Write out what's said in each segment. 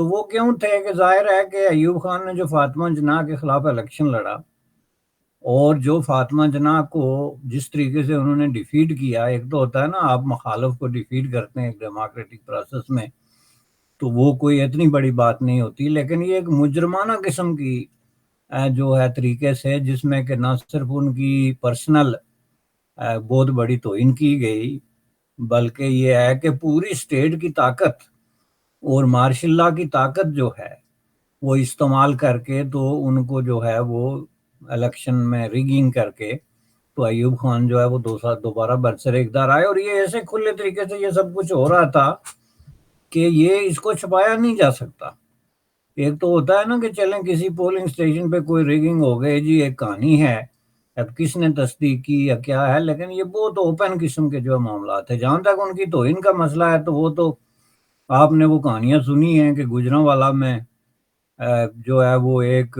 تو وہ کیوں تھے کہ ظاہر ہے کہ ایوب خان نے جو فاطمہ جناح کے خلاف الیکشن لڑا اور جو فاطمہ جناح کو جس طریقے سے انہوں نے ڈیفیٹ کیا، ایک تو ہوتا ہے نا آپ مخالف کو ڈیفیٹ کرتے ہیں ایک ڈیموکریٹک پروسیس میں، تو وہ کوئی اتنی بڑی بات نہیں ہوتی، لیکن یہ ایک مجرمانہ قسم کی جو ہے طریقے سے، جس میں کہ نہ صرف ان کی پرسنل بہت بڑی توہین کی گئی، بلکہ یہ ہے کہ پوری اسٹیٹ کی طاقت اور مارشل لا کی طاقت جو ہے وہ استعمال کر کے تو ان کو جو ہے وہ الیکشن میں ریگنگ کر کے تو ایوب خان جو ہے وہ 2 سال دوبارہ برسر اقتدار آئے، اور یہ ایسے کھلے طریقے سے یہ سب کچھ ہو رہا تھا کہ یہ اس کو چھپایا نہیں جا سکتا۔ ایک تو ہوتا ہے نا کہ چلیں کسی پولنگ سٹیشن پہ کوئی ریگنگ ہو گئی جی، ایک کہانی ہے، اب کس نے تصدیق کی یا کیا ہے، لیکن یہ بہت اوپن قسم کے جو معاملات ہیں۔ جہاں تک ان کی توہین کا مسئلہ ہے تو وہ تو آپ نے وہ کہانیاں سنی ہیں کہ گوجرانوالا میں جو ہے وہ ایک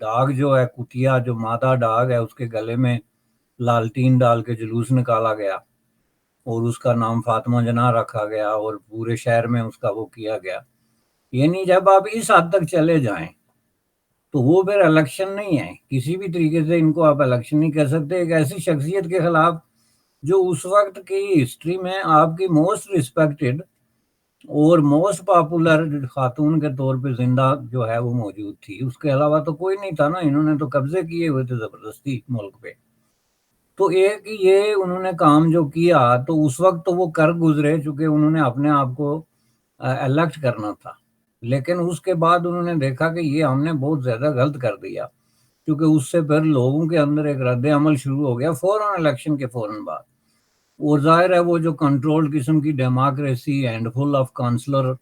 ڈاگ جو ہے کتیا، جو مادہ ڈاگ ہے، اس کے گلے میں لالٹین ڈال کے جلوس نکالا گیا اور اس کا نام فاطمہ جناح رکھا گیا اور پورے شہر میں اس کا وہ کیا گیا۔ یعنی جب آپ اس حد تک چلے جائیں تو وہ پھر الیکشن نہیں ہے، کسی بھی طریقے سے ان کو آپ الیکشن نہیں کر سکتے۔ ایک ایسی شخصیت کے خلاف جو اس وقت کی ہسٹری میں آپ کی موسٹ ریسپیکٹڈ اور موسٹ پاپولر خاتون کے طور پہ زندہ جو ہے وہ موجود تھی، اس کے علاوہ تو کوئی نہیں تھا نا، انہوں نے تو قبضے کیے ہوئے تھے زبردستی ملک پہ۔ تو ایک یہ انہوں نے کام جو کیا تو اس وقت تو وہ کر گزرے، چونکہ انہوں نے اپنے آپ کو الیکٹ کرنا تھا، لیکن اس کے بعد انہوں نے دیکھا کہ یہ ہم نے بہت زیادہ غلط کر دیا، کیونکہ اس سے پھر لوگوں کے اندر ایک رد عمل شروع ہو گیا فوراً الیکشن کے فوراً بعد، اور ظاہر ہے وہ جو کنٹرول قسم کی democracy, handful of councillor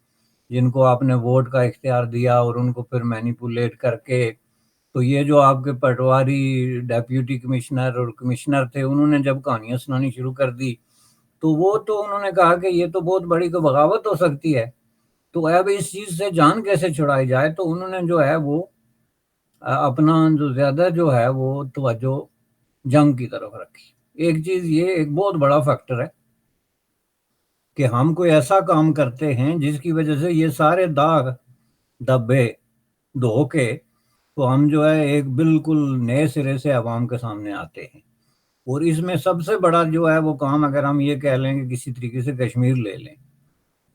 جن کو آپ نے ووٹ کا اختیار دیا اور ان کو پھر مینیپولیٹ کر کے، تو یہ جو آپ کے پٹواری ڈیپیوٹی کمشنر اور کمشنر تھے، انہوں نے جب کہانیاں سنانی شروع کر دی تو وہ تو انہوں نے کہا کہ یہ تو بہت بڑی کو بغاوت ہو سکتی ہے، تو اب اس چیز سے جان کیسے چھڑائی جائے، تو انہوں نے جو ہے وہ اپنا جو زیادہ جو ہے وہ توجہ جنگ کی طرف رکھی۔ ایک چیز یہ ایک بہت بڑا فیکٹر ہے کہ ہم کوئی ایسا کام کرتے ہیں جس کی وجہ سے یہ سارے داغ دبے دھو کے تو ہم جو ہے ایک بالکل نئے سرے سے عوام کے سامنے آتے ہیں۔ اور اس میں سب سے بڑا جو ہے وہ کام، اگر ہم یہ کہہ لیں کہ کسی طریقے سے کشمیر لے لیں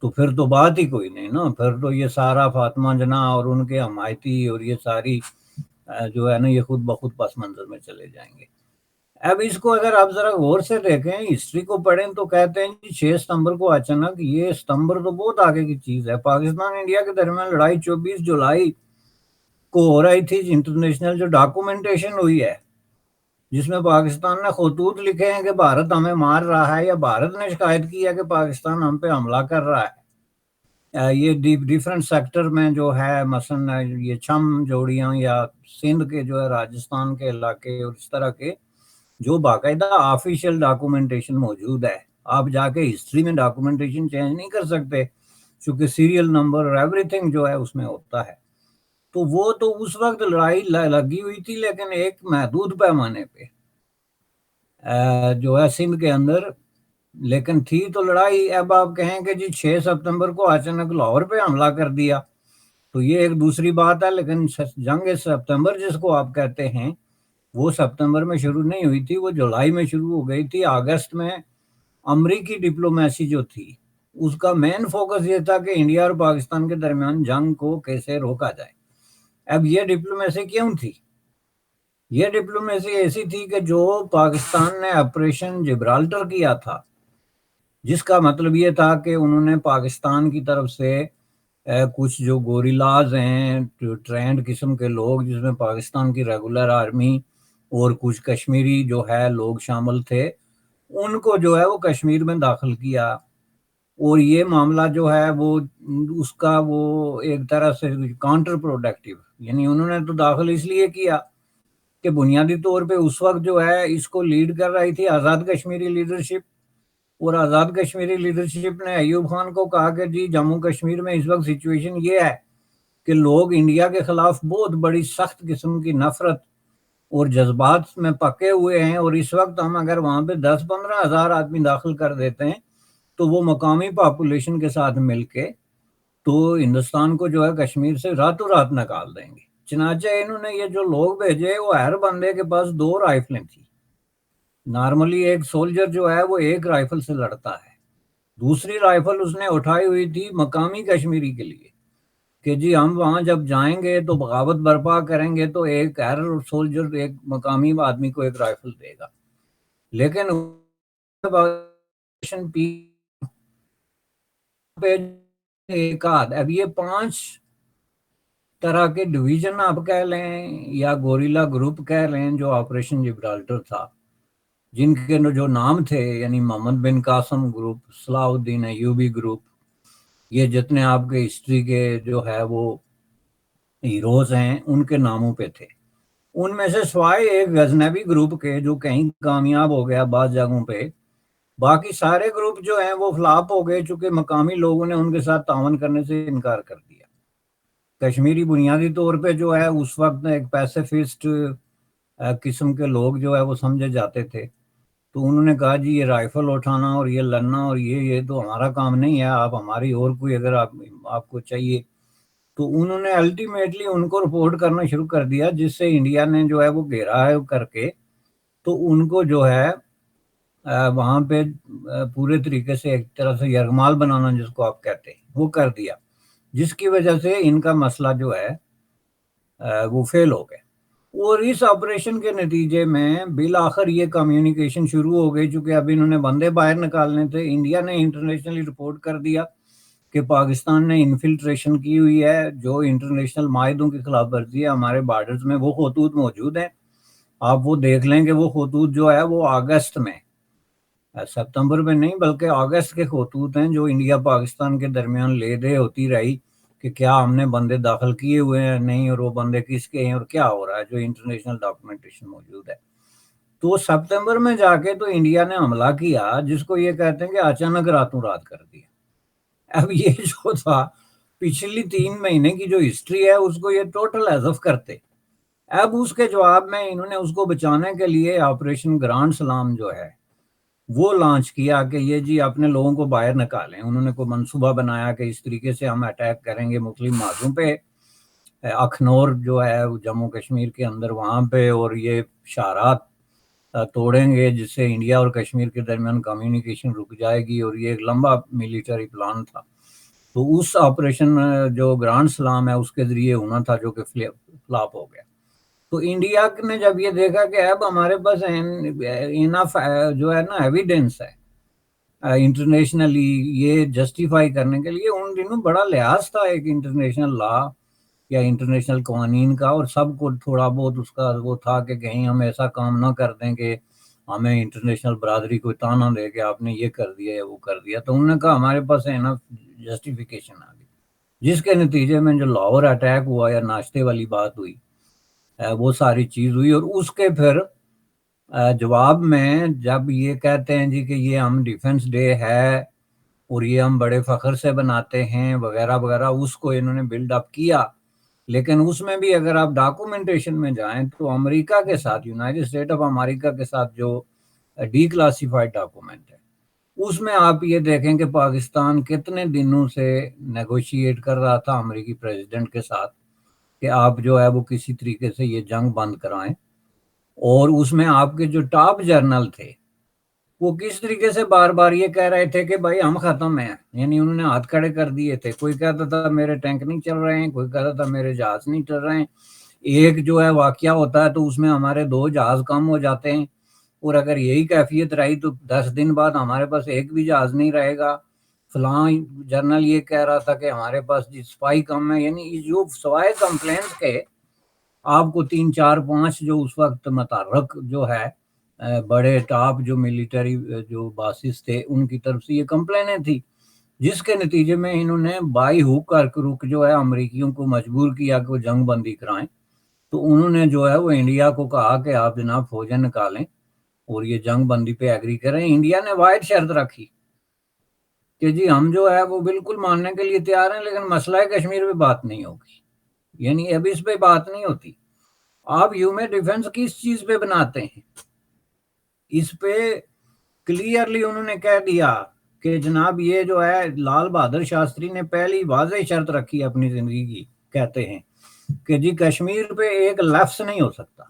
تو پھر تو بات ہی کوئی نہیں نا، پھر تو یہ سارا فاطمہ جناح اور ان کے حمایتی اور یہ ساری جو ہے نا یہ خود بخود پس منظر میں چلے جائیں گے۔ اب اس کو اگر آپ ذرا غور سے دیکھیں، ہسٹری کو پڑھیں تو کہتے ہیں جی 6 ستمبر کو اچانک، یہ ستمبر تو بہت آگے کی چیز ہے، پاکستان انڈیا کے درمیان لڑائی 24 جولائی کو ہو رہی تھی، انٹرنیشنل جو ڈاکومنٹیشن ہوئی ہے جس میں پاکستان نے خطوط لکھے ہیں کہ بھارت ہمیں مار رہا ہے، یا بھارت نے شکایت کی ہے کہ پاکستان ہم پہ حملہ کر رہا ہے۔ یہ ڈیفرنٹ سیکٹر میں جو ہے، مثلا یہ چھم جوڑیاں یا سندھ کے جو ہے راجستھان کے علاقے اور اس طرح کے جو باقاعدہ آفیشیل ڈاکومنٹیشن موجود ہے، آپ جا کے ہسٹری میں ڈاکومنٹیشن چینج نہیں کر سکتے چونکہ سیریل نمبر اور ایوری تھنگ جو ہے اس میں ہوتا ہے۔ تو وہ تو اس وقت لڑائی لگی ہوئی تھی، لیکن ایک محدود پیمانے پہ جو ہے سندھ کے اندر، لیکن تھی تو لڑائی۔ اب آپ کہیں کہ جی 6 ستمبر کو اچانک لاہور پہ حملہ کر دیا تو یہ ایک دوسری بات ہے، لیکن جنگ سپتمبر جس کو آپ کہتے ہیں وہ سپتمبر میں شروع نہیں ہوئی تھی، وہ جولائی میں شروع ہو گئی تھی۔ اگست میں امریکی ڈپلومیسی جو تھی اس کا مین فوکس یہ تھا کہ انڈیا اور پاکستان کے درمیان جنگ کو کیسے روکا جائے۔ اب یہ ڈپلومیسی کیوں تھی؟ یہ ڈپلومیسی ایسی تھی کہ جو پاکستان نے آپریشن جبرالٹر کیا تھا، جس کا مطلب یہ تھا کہ انہوں نے پاکستان کی طرف سے کچھ جو گوریلاز ہیں، ٹرینڈ قسم کے لوگ جس میں پاکستان کی ریگولر آرمی اور کچھ کشمیری جو ہے لوگ شامل تھے، ان کو جو ہے وہ کشمیر میں داخل کیا، اور یہ معاملہ جو ہے وہ اس کا وہ ایک طرح سے کاؤنٹر پروڈکٹیو، یعنی انہوں نے تو داخل اس لیے کیا کہ بنیادی طور پہ اس وقت جو ہے اس کو لیڈ کر رہی تھی آزاد کشمیری لیڈرشپ، اور آزاد کشمیری لیڈرشپ نے ایوب خان کو کہا کہ جی جموں کشمیر میں اس وقت سچویشن یہ ہے کہ لوگ انڈیا کے خلاف بہت بڑی سخت قسم کی نفرت اور جذبات میں پکے ہوئے ہیں، اور اس وقت ہم اگر وہاں پہ 10-15 ہزار آدمی داخل کر دیتے ہیں تو وہ مقامی پاپولیشن کے ساتھ مل کے تو ہندوستان کو جو ہے کشمیر سے راتوں رات نکال دیں گے. چنانچہ انہوں نے یہ جو لوگ بھیجے وہ ہر بندے کے پاس 2 رائفلیں تھیں. نارملی ایک سولجر جو ہے وہ ایک رائفل سے لڑتا ہے. دوسری رائفل اس نے اٹھائی ہوئی تھی مقامی کشمیری کے لیے کہ جی ہم وہاں جب جائیں گے تو بغاوت برپا کریں گے تو ایک ہر سولجر ایک مقامی آدمی کو ایک رائفل دے گا. لیکن ایک اب یہ 5 طرح کے ڈویژن آپ کہہ لیں یا گوریلا گروپ کہہ لیں جو آپریشن جبرالٹر تھا، جن کے جو نام تھے یعنی محمد بن قاسم گروپ، صلاح الدین ایوبی گروپ، یہ جتنے آپ کے ہسٹری کے جو ہے وہ ہیروز ہیں ان کے ناموں پہ تھے. ان میں سے سوائے ایک غزنوی گروپ کے جو کہیں کامیاب ہو گیا بعض جگہوں پہ، باقی سارے گروپ جو ہیں وہ فلاپ ہو گئے چونکہ مقامی لوگوں نے ان کے ساتھ تعاون کرنے سے انکار کر دیا. کشمیری بنیادی طور پہ جو ہے اس وقت ایک پیسیفسٹ قسم کے لوگ جو ہے وہ سمجھے جاتے تھے. تو انہوں نے کہا جی یہ رائفل اٹھانا اور یہ لڑنا اور یہ تو ہمارا کام نہیں ہے، آپ ہماری اور کوئی اگر آپ کو چاہیے. تو انہوں نے الٹیمیٹلی ان کو رپورٹ کرنا شروع کر دیا، جس سے انڈیا نے جو ہے وہ گھیرا ہے کر کے تو ان کو جو ہے وہاں پہ پورے طریقے سے ایک طرح سے یرغمال بنانا جس کو آپ کہتے ہیں وہ کر دیا، جس کی وجہ سے ان کا مسئلہ جو ہے وہ فیل ہو گیا. اور اس آپریشن کے نتیجے میں بالآخر یہ کمیونیکیشن شروع ہو گئی. چونکہ اب انہوں نے بندے باہر نکالنے تھے، انڈیا نے انٹرنیشنلی رپورٹ کر دیا کہ پاکستان نے انفلٹریشن کی ہوئی ہے، جو انٹرنیشنل معاہدوں کی خلاف ورزی ہے. ہمارے بارڈرز میں وہ خطوط موجود ہیں، آپ وہ دیکھ لیں کہ وہ خطوط جو ہے وہ اگست میں، ستمبر میں نہیں بلکہ اگست کے خطوط ہیں جو انڈیا پاکستان کے درمیان لے دے ہوتی رہی کہ کیا ہم نے بندے داخل کیے ہوئے ہیں نہیں، اور وہ بندے کس کے ہیں اور کیا ہو رہا ہے، جو انٹرنیشنل ڈاکومنٹیشن موجود ہے. تو ستمبر میں جا کے تو انڈیا نے حملہ کیا جس کو یہ کہتے ہیں کہ اچانک راتوں رات کر دیا. اب یہ جو تھا پچھلی 3 مہینے کی جو ہسٹری ہے اس کو یہ ٹوٹل حذف کرتے. اب اس کے جواب میں انہوں نے اس کو بچانے کے لیے آپریشن گرانڈ سلام جو ہے وہ لانچ کیا کہ یہ جی اپنے لوگوں کو باہر نکالیں. انہوں نے کوئی منصوبہ بنایا کہ اس طریقے سے ہم اٹیک کریں گے مختلف موضوع پہ، اخنور جو ہے جموں کشمیر کے اندر وہاں پہ، اور یہ شہرات توڑیں گے جس سے انڈیا اور کشمیر کے درمیان کمیونیکیشن رک جائے گی. اور یہ ایک لمبا ملیٹری پلان تھا. تو اس آپریشن جو گرانڈ سلام ہے اس کے ذریعے ہونا تھا جو کہ فلاپ ہو گیا. تو انڈیا نے جب یہ دیکھا کہ اب ہمارے پاس انف جو ہے نا ایویڈنس ہے انٹرنیشنلی یہ جسٹیفائی کرنے کے لیے، ان دنوں بڑا لحاظ تھا ایک انٹرنیشنل لا یا انٹرنیشنل قوانین کا، اور سب کو تھوڑا بہت اس کا وہ تھا کہ کہیں ہم ایسا کام نہ کر دیں کہ ہمیں انٹرنیشنل برادری کو تانا دے کہ آپ نے یہ کر دیا یا وہ کر دیا. تو انہوں نے کہا ہمارے پاس انف جسٹیفیکیشن آ گئی، جس کے نتیجے میں جو لاہور اٹیک ہوا یا ناشتے والی بات ہوئی وہ ساری چیز ہوئی. اور اس کے پھر جواب میں جب یہ کہتے ہیں جی کہ یہ ہم ڈیفنس ڈے ہے اور یہ ہم بڑے فخر سے بناتے ہیں وغیرہ وغیرہ، اس کو انہوں نے بلڈ اپ کیا. لیکن اس میں بھی اگر آپ ڈاکومنٹیشن میں جائیں تو امریکہ کے ساتھ، یونائٹڈ اسٹیٹ آف امریکہ کے ساتھ جو ڈی کلاسیفائڈ ڈاکومنٹ ہے اس میں آپ یہ دیکھیں کہ پاکستان کتنے دنوں سے نیگوشیٹ کر رہا تھا امریکی پریزیڈنٹ کے ساتھ کہ آپ جو ہے وہ کسی طریقے سے یہ جنگ بند کرائیں. اور اس میں آپ کے جو ٹاپ جرنل تھے وہ کس طریقے سے بار بار یہ کہہ رہے تھے کہ بھائی ہم ختم ہیں، یعنی انہوں نے ہاتھ کھڑے کر دیے تھے. کوئی کہتا تھا میرے ٹینک نہیں چل رہے ہیں، کوئی کہتا تھا میرے جہاز نہیں چل رہے ہیں. ایک جو ہے واقعہ ہوتا ہے تو اس میں ہمارے 2 جہاز کم ہو جاتے ہیں، اور اگر یہی کیفیت رہی تو 10 دن بعد ہمارے پاس ایک بھی جہاز نہیں رہے گا. فلاں جرنل یہ کہہ رہا تھا کہ ہمارے پاس جی سپاہی کم ہے. یعنی جو سوائے کمپلینٹ کے آپ کو 3 4 5 جو اس وقت متحرک جو ہے بڑے ٹاپ جو ملیٹری جو باسز تھے ان کی طرف سے یہ کمپلینیں تھی، جس کے نتیجے میں انہوں نے بائی ہوک کر رک جو ہے امریکیوں کو مجبور کیا کہ وہ جنگ بندی کرائیں. تو انہوں نے جو ہے وہ انڈیا کو کہا کہ آپ جناب فوجیں نکالیں اور یہ جنگ بندی پہ ایگری کریں. انڈیا نے واحد شرط رکھی کہ جی ہم جو ہے وہ بالکل ماننے کے لیے تیار ہیں لیکن مسئلہ کشمیر پہ بات نہیں ہوگی. یعنی اب اس پہ بات نہیں ہوتی. آپ یوم ڈیفنس کس چیز پہ بناتے ہیں؟ اس پہ کلیئرلی انہوں نے کہہ دیا کہ جناب یہ جو ہے لال بہادر شاستری نے پہلی واضح شرط رکھی اپنی زندگی کی، کہتے ہیں کہ جی کشمیر پہ ایک لفظ نہیں ہو سکتا،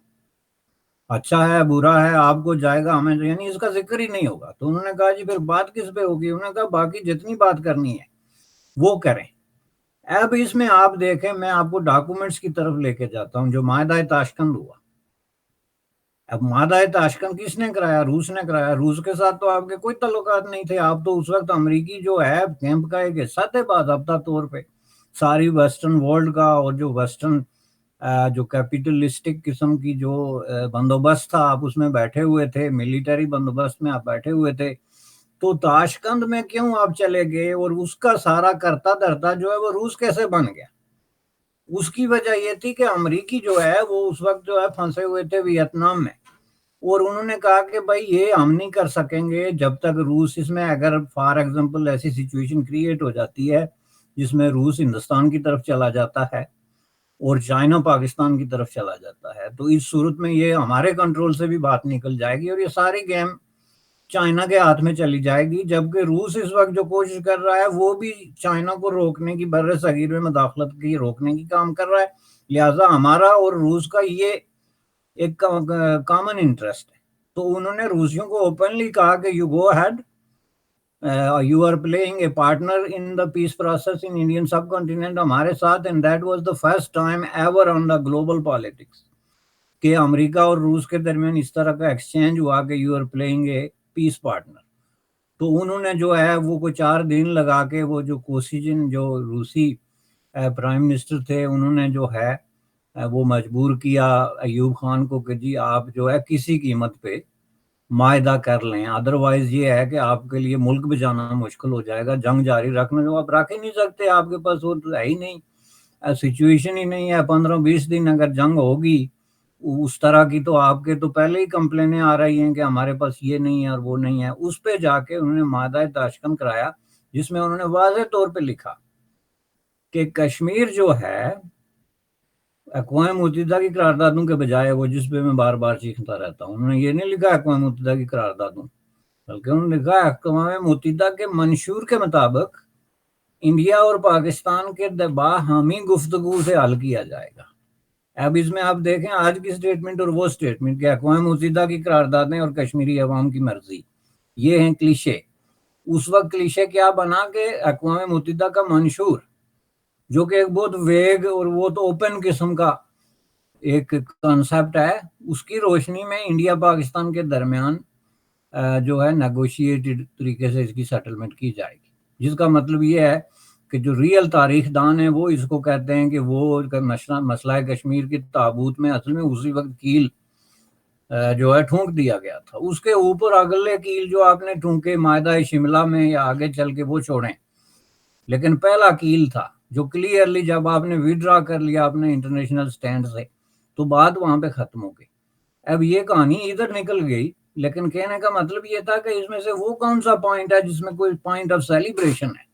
اچھا ہے برا ہے آپ کو جائے گا ہمیں، یعنی اس کا ذکر ہی نہیں ہوگا۔ تو انہوں نے کہا جی پھر بات کس پہ ہوگی؟ انہوں نے کہا باقی جتنی بات کرنی ہے وہ کریں۔ اب اس میں آپ دیکھیں، میں آپ کو ڈاکومنٹس کی طرف لے کے جاتا ہوں جو معاہدہ تاشکند ہوا۔ اب معاہدہ تاشکند کس نے کرایا؟ روس نے کرایا۔ روس کے ساتھ تو آپ کے کوئی تعلقات نہیں تھے، آپ تو اس وقت امریکی جو ہے کیمپ کا ایک حصہ تھے باضابطہ طور پہ۔ ساری ویسٹرن ورلڈ کا اور جو ویسٹرن جو کیپیٹلسٹک قسم کی جو بندوبست تھا آپ اس میں بیٹھے ہوئے تھے، ملیٹری بندوبست میں آپ بیٹھے ہوئے تھے۔ تو تاشکند میں کیوں آپ چلے گئے؟ اور اس کا سارا کرتا دھرتا جو ہے وہ روس کیسے بن گیا؟ اس کی وجہ یہ تھی کہ امریکی جو ہے وہ اس وقت جو ہے پھنسے ہوئے تھے ویتنام میں، اور انہوں نے کہا کہ بھائی یہ ہم نہیں کر سکیں گے جب تک روس اس میں، اگر فار ایگزامپل ایسی سچویشن کریٹ ہو جاتی ہے جس میں روس ہندوستان کی طرف چلا جاتا ہے اور چائنا پاکستان کی طرف چلا جاتا ہے، تو اس صورت میں یہ ہمارے کنٹرول سے بھی بات نکل جائے گی اور یہ ساری گیم چائنا کے ہاتھ میں چلی جائے گی، جبکہ روس اس وقت جو کوشش کر رہا ہے وہ بھی چائنا کو روکنے کی، بر صغیر میں مداخلت کی روکنے کی کام کر رہا ہے۔ لہٰذا ہمارا اور روس کا یہ ایک کامن انٹرسٹ ہے۔ تو انہوں نے روسیوں کو اوپنلی کہا کہ you go head, you are playing a partner in the peace process in Indian subcontinent ہمارے ساتھ، and that was the first time ever on the global politics کہ امریکہ اور روس کے درمیان اس طرح کا ایکسچینج ہوا کہ you are playing a peace partner. تو انہوں نے جو ہے وہ کوئی 4 دن لگا کے وہ جو کوسیجن جو روسی پرائم منسٹر تھے انہوں نے جو ہے وہ مجبور کیا ایوب خان کو کہ جی آپ جو ہے کسی قیمت پہ معاہدہ کر لیں، ادروائز یہ ہے کہ آپ کے لیے ملک بچانا مشکل ہو جائے گا، جنگ جاری رکھنا جو آپ رکھ ہی نہیں سکتے، آپ کے پاس وہ تو ہے ہی نہیں، سچویشن ہی نہیں ہے۔ 15-20 دن اگر جنگ ہوگی اس طرح کی تو آپ کے تو پہلے ہی کمپلینیں آ رہی ہیں کہ ہمارے پاس یہ نہیں ہے اور وہ نہیں ہے۔ اس پہ جا کے انہوں نے معاہدہ تاشکند کرایا جس میں انہوں نے واضح طور پہ لکھا کہ کشمیر جو ہے اقوام متحدہ کی قراردادوں کے بجائے، وہ جس پہ میں بار بار چیختا رہتا ہوں، انہوں نے یہ نہیں لکھا اقوام متحدہ کی قراردادوں، بلکہ انہوں نے لکھا اقوام متحدہ کے منشور کے مطابق انڈیا اور پاکستان کے باہمی گفتگو سے حل کیا جائے گا۔ اب اس میں آپ دیکھیں آج کی سٹیٹمنٹ اور وہ سٹیٹمنٹ کہ اقوام متحدہ کی قراردادیں اور کشمیری عوام کی مرضی، یہ ہیں کلیشے۔ اس وقت کلیشے کیا بنا کہ اقوام متحدہ کا منشور جو کہ ایک بہت ویگ اور وہ تو اوپن قسم کا ایک کنسپٹ ہے، اس کی روشنی میں انڈیا پاکستان کے درمیان جو ہے نیگوشیٹڈ طریقے سے اس کی سیٹلمنٹ کی جائے گی، جس کا مطلب یہ ہے کہ جو ریئل تاریخ دان ہیں وہ اس کو کہتے ہیں کہ وہ مسئلہ کشمیر کی تابوت میں اصل میں اسی وقت کیل جو ہے ٹھونک دیا گیا تھا، اس کے اوپر اگلے کیل جو آپ نے ٹھونکے معاہدہ شملہ میں یا آگے چل کے وہ چھوڑیں، لیکن پہلا کیل تھا جو کلیئرلی جب آپ نے ویڈرا کر لیا اپنے انٹرنیشنل سٹینڈ سے تو بات وہاں پہ ختم ہو گئی۔ اب یہ کہانی ادھر نکل گئی، لیکن کہنے کا مطلب یہ تھا کہ اس میں سے وہ کون سا پوائنٹ ہے جس میں کوئی پوائنٹ آف سیلیبریشن ہے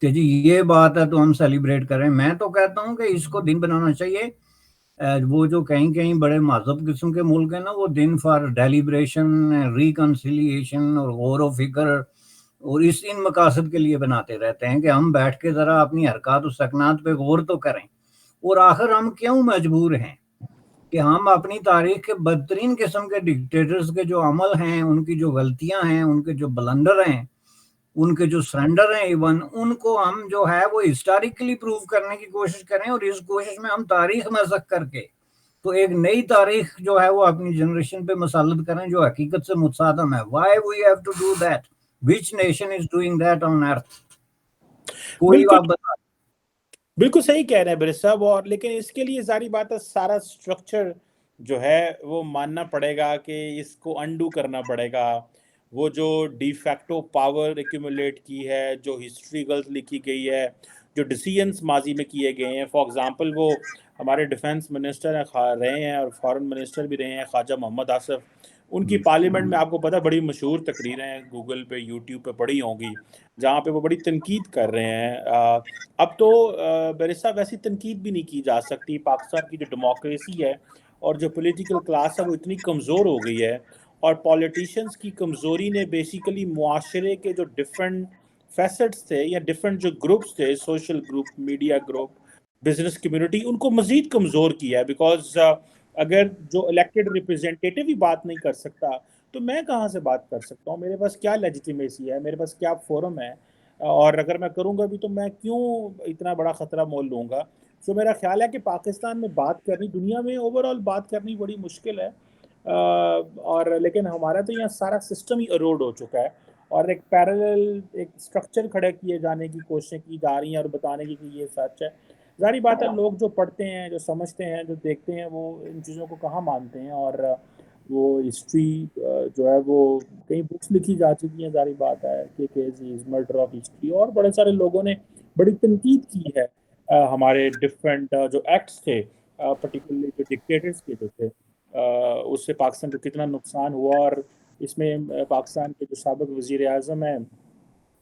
کہ جی یہ بات ہے تو ہم سیلیبریٹ کریں۔ میں تو کہتا ہوں کہ اس کو دن بنانا چاہیے، وہ جو کہیں بڑے مہذب قسم کے ملک ہیں نا، وہ دن فار ڈیلیبریشن، ریکنسیلیشن اور غور و فکر اور ان مقاصد کے لیے بناتے رہتے ہیں کہ ہم بیٹھ کے ذرا اپنی حرکات و سکنات پہ غور تو کریں۔ اور آخر ہم کیوں مجبور ہیں کہ ہم اپنی تاریخ کے بدترین قسم کے ڈکٹیٹرز کے جو عمل ہیں، ان کی جو غلطیاں ہیں، ان کے جو بلنڈر ہیں، ان کے جو سرنڈر ہیں ایون، ان کو ہم جو ہے وہ ہسٹوریکلی پروو کرنے کی کوشش کریں، اور اس کوشش میں ہم تاریخ مسخ کر کے تو ایک نئی تاریخ جو ہے وہ اپنی جنریشن پہ مسلط کریں جو حقیقت سے متصادم ہے۔ Why we have to do that? Which nation is doing that on earth? کوئی بالکل آپ بتا۔ بالکل صحیح کہہ رہے ہیں برس صاحب، اور لیکن اس کے لیے ظاہری بات ہے سارا سٹرکچر جو ہے وہ ماننا پڑے گا کہ اس کو انڈو کرنا پڑے گا۔ وہ جو ڈی فیکٹو پاور ایکومولیٹ کی ہے، جو ہسٹری غلط لکھی گئی ہے، جو ڈیسیژنس ماضی میں کیے گئے ہیں، فار ایگزامپل وہ ہمارے ڈیفنس منسٹر رہے ہیں اور فارن منسٹر بھی رہے ہیں خواجہ محمد آصف، ان کی پارلیمنٹ میں آپ کو پتہ بڑی مشہور تقریریں ہیں، گوگل پہ یوٹیوب پہ پڑھی ہوں گی، جہاں پہ وہ بڑی تنقید کر رہے ہیں۔ اب تو برسا ویسی تنقید بھی نہیں کی جا سکتی، پاکستان کی جو ڈیموکریسی ہے اور جو پولیٹیکل کلاس ہے وہ اتنی کمزور ہو گئی ہے، اور پالیٹیشنز کی کمزوری نے بیسیکلی معاشرے کے جو ڈفرینٹ فیسٹس تھے یا ڈفرینٹ جو گروپس تھے، social group, media group, business community, ان کو مزید کمزور کیا ہے. بیکاز اگر جو الیکٹڈ ریپرزینٹیٹیو ہی بات نہیں کر سکتا تو میں کہاں سے بات کر سکتا ہوں؟ میرے پاس کیا لیجیٹیمیسی ہے، میرے پاس کیا فورم ہے؟ اور اگر میں کروں گا بھی تو میں کیوں اتنا بڑا خطرہ مول لوں گا؟ سو میرا خیال ہے کہ پاکستان میں بات کرنی، دنیا میں اوور آل بات کرنی بڑی مشکل ہے. اور لیکن ہمارا تو یہاں سارا سسٹم ہی اروڈ ہو چکا ہے، اور ایک پیرالل ایک اسٹرکچر کھڑے کیے جانے کی کوششیں کی جا رہی ہیں اور بتانے کی کہ یہ سچ ہے. ظاہری بات ہے، لوگ جو پڑھتے ہیں، جو سمجھتے ہیں، جو دیکھتے ہیں، وہ ان چیزوں کو کہاں مانتے ہیں. اور وہ ہسٹری جو ہے وہ کئی بکس لکھی جا چکی ہیں، ظاہری بات ہے کہ کیسز مرڈر آف ہسٹری، اور بڑے سارے لوگوں نے بڑی تنقید کی ہے ہمارے ڈفرینٹ جو ایکٹس تھے، پرٹیکولرلی جو ڈکٹیٹرز کے جو تھے، اس سے پاکستان کو کتنا نقصان ہوا. اور اس میں پاکستان کے جو سابق وزیر اعظم ہیں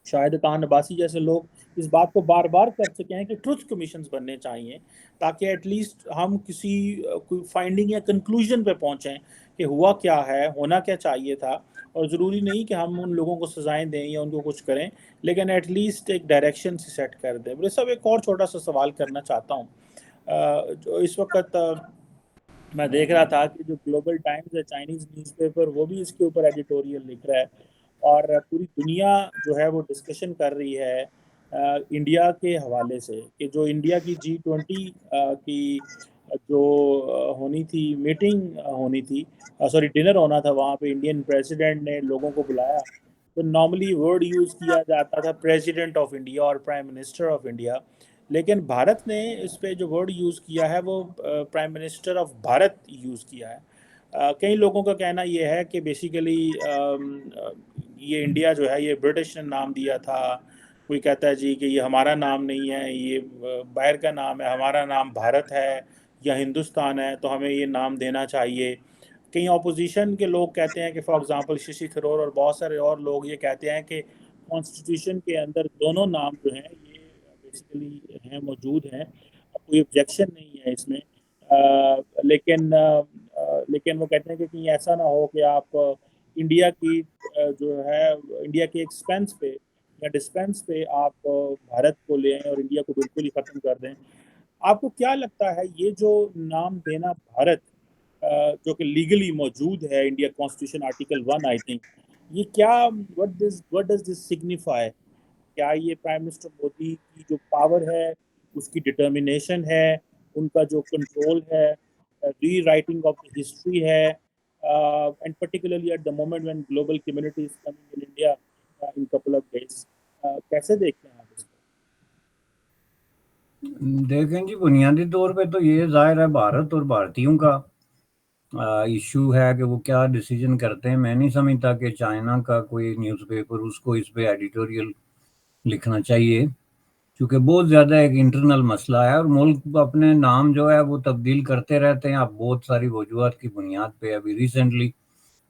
شاہد خان عباسی جیسے لوگ اس بات کو بار بار کر چکے ہیں کہ ٹروتھ کمیشنز بننے چاہیے، تاکہ ایٹ لیسٹ ہم کسی کوئی فائنڈنگ یا کنکلوژن پہ پہنچیں کہ ہوا کیا ہے، ہونا کیا چاہیے تھا. اور ضروری نہیں کہ ہم ان لوگوں کو سزائیں دیں یا ان کو کچھ کریں، لیکن ایٹ لیسٹ ایک ڈائریکشن سے سیٹ کر دیں. بولے صاحب، ایک اور چھوٹا سا سوال کرنا چاہتا ہوں. جو اس وقت میں دیکھ رہا تھا کہ جو گلوبل ٹائمز ہے، چائنیز نیوز پیپر، وہ بھی اس کے اوپر ایڈیٹوریل لکھ رہا ہے، اور پوری دنیا جو ہے وہ ڈسکشن کر رہی ہے انڈیا کے حوالے سے کہ جو انڈیا کی G20 کی جو ہونی تھی، میٹنگ ہونی تھی، سوری ڈنر ہونا تھا، وہاں پہ انڈین پریزیڈنٹ نے لوگوں کو بلایا. تو نارملی ورڈ یوز کیا جاتا تھا پریزیڈنٹ آف انڈیا اور پرائم منسٹر آف انڈیا، لیکن بھارت نے اس پہ جو ورڈ یوز کیا ہے وہ prime minister of Bharat use کیا ہے. کئی لوگوں کا کہنا یہ ہے کہ بیسیکلی یہ انڈیا جو ہے یہ برٹش نے نام دیا تھا. کوئی کہتا ہے جی کہ یہ ہمارا نام نہیں ہے، یہ باہر کا نام ہے، ہمارا نام بھارت ہے یا ہندوستان ہے، تو ہمیں یہ نام دینا چاہیے. کئی اپوزیشن کے لوگ کہتے ہیں کہ فار ایگزامپل ششی تھرور اور بہت سارے اور لوگ یہ کہتے ہیں کہ کانسٹیٹیوشن کے اندر دونوں نام جو ہیں یہ بیسیکلی ہیں، موجود ہیں، کوئی objection نہیں ہے اس میں. لیکن وہ کہتے ہیں کہ کہیں ایسا نہ ہو کہ آپ انڈیا کی جو ہے انڈیا کے ایکسپینس پہ یا ڈسپینس پہ آپ بھارت کو لیں اور انڈیا کو بالکل ہی ختم کر دیں. آپ کو کیا لگتا ہے یہ جو نام دینا بھارت جو کہ لیگلی موجود ہے India constitution article 1 I think, یہ کیا what does this signify؟ کیا یہ پرائم منسٹر مودی کی جو پاور ہے، اس کی ڈٹرمنیشن ہے، ان کا جو کنٹرول ہے، rewriting of the history ہے، and particularly at the moment when global community is coming in India in couple of days, کیسے دیکھتے ہیں آپ اس کو؟ دیکھیں جی، بنیادی طور پہ تو یہ ظاہر ہے بھارت اور بھارتیوں کا ایشو ہے کہ وہ کیا ڈیسیجن کرتے ہیں. میں نہیں سمجھتا کہ چائنا کا کوئی نیوز پیپر اس کو اس پہ ایڈیٹوریل لکھنا چاہیے، کیونکہ بہت زیادہ ایک انٹرنل مسئلہ ہے، اور ملک اپنے نام جو ہے وہ تبدیل کرتے رہتے ہیں. اب بہت ساری وجوہات کی بنیاد پہ ابھی ریسنٹلی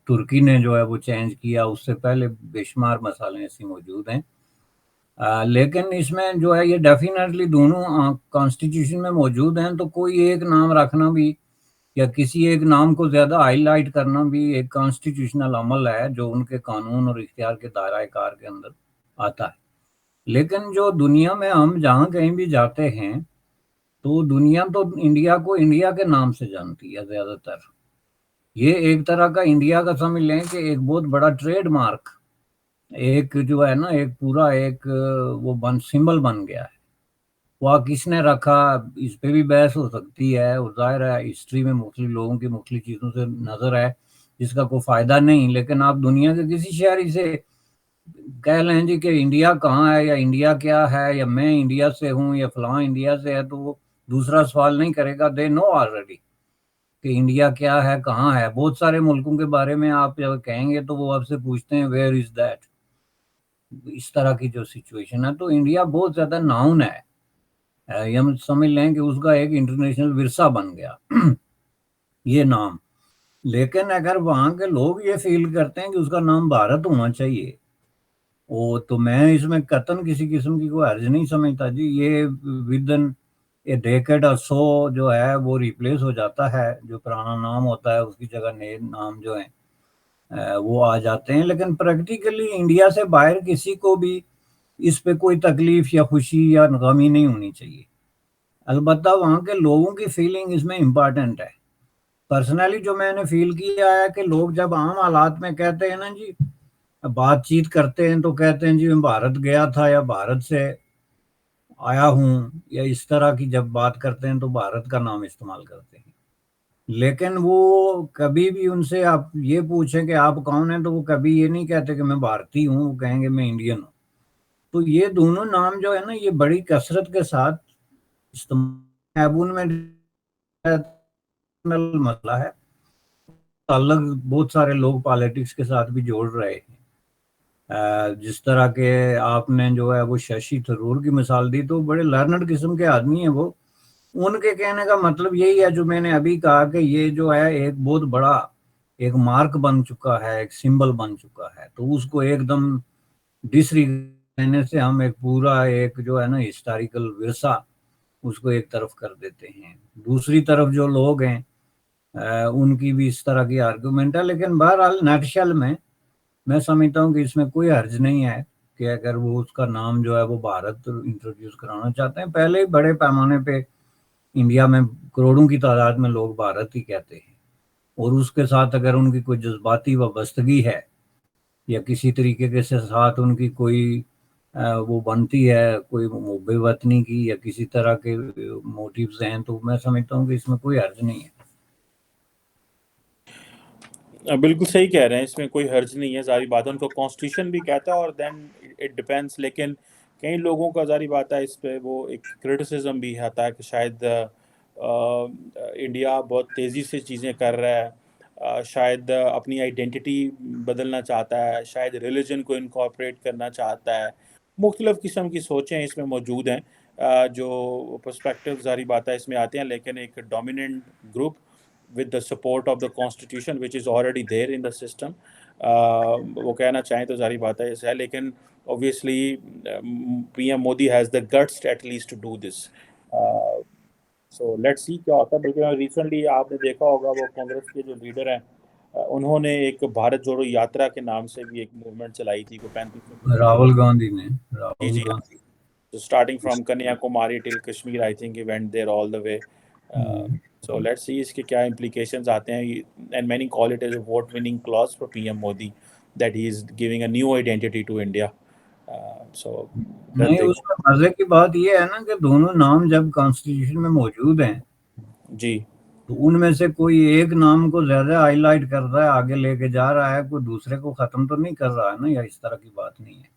ترکی نے جو ہے وہ چینج کیا، اس سے پہلے بے شمار مسائل ایسی موجود ہیں. لیکن اس میں جو ہے یہ ڈیفینیٹلی دونوں کانسٹیٹیوشن میں موجود ہیں، تو کوئی ایک نام رکھنا بھی یا کسی ایک نام کو زیادہ ہائی لائٹ کرنا بھی ایک کانسٹیٹیوشنل عمل ہے جو ان کے قانون اور اختیار کے دائرہ کار کے اندر آتا ہے. لیکن جو دنیا میں ہم جہاں کہیں بھی جاتے ہیں تو دنیا تو انڈیا کو انڈیا کے نام سے جانتی ہے زیادہ تر. یہ ایک طرح کا انڈیا کا سمجھ لیں کہ ایک بہت بڑا ٹریڈ مارک، ایک جو ہے نا ایک پورا ایک وہ سمبل بن گیا ہے. وہ کس نے رکھا اس پہ بھی بحث ہو سکتی ہے، اور ظاہر ہے ہسٹری میں مختلف لوگوں کی مختلف چیزوں سے نظر ہے جس کا کوئی فائدہ نہیں. لیکن آپ دنیا کے کسی شہری سے کہہ لیں جی کہ انڈیا کہاں ہے یا انڈیا کیا ہے یا میں انڈیا سے ہوں یا فلاں انڈیا سے ہے، تو وہ دوسرا سوال نہیں کرے گا. دے نو آلریڈی کہ انڈیا کیا ہے، کہاں ہے. بہت سارے ملکوں کے بارے میں آپ جب کہیں گے تو وہ آپ سے پوچھتے ہیں ویئر از دیٹ. اس طرح کی جو سچویشن ہے، تو انڈیا بہت زیادہ ناؤن ہے، ہم سمجھ لیں کہ اس کا ایک انٹرنیشنل ورثہ بن گیا یہ نام. لیکن اگر وہاں کے لوگ یہ فیل کرتے ہیں کہ اس کا نام بھارت ہونا چاہیے، تو میں اس میں قطعاً کسی قسم کی کوئی حرج نہیں سمجھتا جی. یہ ودن اے ڈیکیڈ اور سو جو ہے وہ ریپلیس ہو جاتا ہے، جو پرانا نام ہوتا ہے اس کی جگہ نئے نام جو ہیں وہ آ جاتے ہیں. لیکن پریکٹیکلی انڈیا سے باہر کسی کو بھی اس پہ کوئی تکلیف یا خوشی یا غمی نہیں ہونی چاہیے. البتہ وہاں کے لوگوں کی فیلنگ اس میں امپارٹنٹ ہے. پرسنلی جو میں نے فیل کیا ہے کہ لوگ جب عام حالات میں کہتے ہیں نا جی، بات چیت کرتے ہیں تو کہتے ہیں جی میں بھارت گیا تھا یا بھارت سے آیا ہوں، یا اس طرح کی جب بات کرتے ہیں تو بھارت کا نام استعمال کرتے ہیں. لیکن وہ کبھی بھی ان سے آپ یہ پوچھیں کہ آپ کون ہیں تو وہ کبھی یہ نہیں کہتے کہ میں بھارتی ہوں، وہ کہیں گے میں انڈین ہوں. تو یہ دونوں نام جو ہے نا یہ بڑی کثرت کے ساتھ استعمال میں مسئلہ ہے. تعلق بہت سارے لوگ پالیٹکس کے ساتھ بھی جوڑ رہے ہیں. جس طرح کے آپ نے جو ہے وہ ششی تھرور کی مثال دی، تو بڑے لرنڈ قسم کے آدمی ہیں وہ. ان کے کہنے کا مطلب یہی ہے جو میں نے ابھی کہا کہ یہ جو ہے ایک بہت بڑا ایک مارک بن چکا ہے، ایک سمبل بن چکا ہے، تو اس کو ایک دم ڈسریگارڈ سے ہم ایک پورا ایک جو ہے نا ہسٹوریکل ورثہ اس کو ایک طرف کر دیتے ہیں. دوسری طرف جو لوگ ہیں ان کی بھی اس طرح کی آرگومنٹ ہے. لیکن بہرحال نیٹ شل میں سمجھتا ہوں کہ اس میں کوئی حرج نہیں ہے کہ اگر وہ اس کا نام جو ہے وہ بھارت انٹروڈیوس کرانا چاہتے ہیں. پہلے ہی بڑے پیمانے پہ انڈیا میں کروڑوں کی تعداد میں لوگ بھارت ہی کہتے ہیں، اور اس کے ساتھ اگر ان کی کوئی جذباتی وابستگی ہے یا کسی طریقے کے ساتھ ان کی کوئی وہ بنتی ہے کوئی محب وطنی کی یا کسی طرح کے موٹیوز ہیں، تو میں سمجھتا ہوں کہ اس میں کوئی حرج نہیں ہے. بالکل صحیح کہہ رہے ہیں، اس میں کوئی حرج نہیں ہے. ظاہری بات ہے ان کو کانسٹیٹیوشن بھی کہتا ہے اور دین اٹ ڈپینڈس. لیکن کئی لوگوں کا ظاہری بات ہے اس پہ وہ ایک کرٹیسزم بھی آتا ہے کہ شاید انڈیا بہت تیزی سے چیزیں کر رہا ہے، شاید اپنی آئیڈینٹی بدلنا چاہتا ہے، شاید ریلیجن کو انکارپوریٹ کرنا چاہتا ہے. مختلف قسم کی سوچیں اس میں موجود ہیں جو پرسپیکٹیو ظاہری بات ہے اس میں آتے ہیں. لیکن ایک dominant group with the support of the constitution which is already there in the system وہ کہنا چاہیں تو ظاہری بات ہے ایسا ہے. لیکن obviously PM Modi has the guts at least to do this. So let's see کیا ہوتا ہے. بلکہ ریسنٹلی آپ نے دیکھا ہوگا وہ کانگریس کے جو لیڈر ہیں انہوں نے ایک بھارت جوڑو یاترا کے نام سے بھی ایک موومنٹ چلائی تھی کوئی 35 راہل گاندھی نے جی جی So starting from Kanyakumari till Kashmir, I think he went there all the way. So let's see اس کے کیا implications آتے ہیں. And many call it as a vote winning clause for PM Modi that he is giving a new identity to India. So نہیں، اس میں مزے کی بات یہ ہے نا کہ دونوں نام جب کانسٹیٹیوشن میں موجود ہیں جی تو ان میں سے کوئی ایک نام کو زیادہ ہائی لائٹ کر رہا ہے، آگے لے کے جا رہا ہے، کوئی دوسرے کو ختم تو نہیں کر رہا ہے نا، یا اس طرح کی بات نہیں ہے.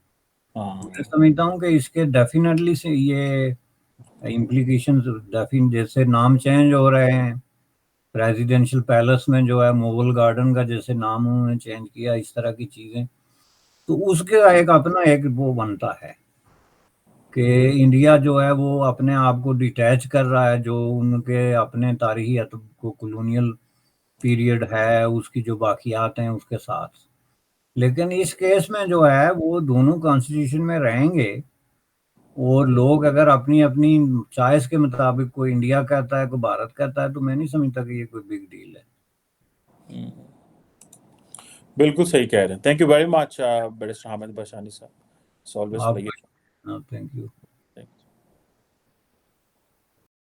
میں سمجھتا ہوں کہ اس کے ڈیفینیٹلی سے یہ امپلیکیشن جیسے نام چینج ہو رہے ہیں پریزیڈینشل پیلس میں جو ہے مغل گارڈن کا جیسے نام انہوں نے چینج کیا، اس طرح کی چیزیں، تو اس کا ایک اپنا ایک وہ بنتا ہے کہ انڈیا جو ہے وہ اپنے آپ کو ڈیٹیچ کر رہا ہے جو ان کے اپنے تاریخی کو کلونیل پیریڈ ہے اس کی جو باقیات ہیں اس کے ساتھ. لیکن اس کیس میں جو ہے وہ دونوں کانسٹیٹیوشن میں رہیں گے، اور لوگ اگر اپنی اپنی چوائس کے مطابق کوئی انڈیا کہتا ہے کوئی بھارت کہتا ہے تو میں نہیں سمجھتا کہ یہ کوئی بگ ڈیل ہے. بالکل صحیح کہہ رہے ہیں. Thank you very much barrister Hamid Bashani صاحب. It's always آپ pleasure. Thank you.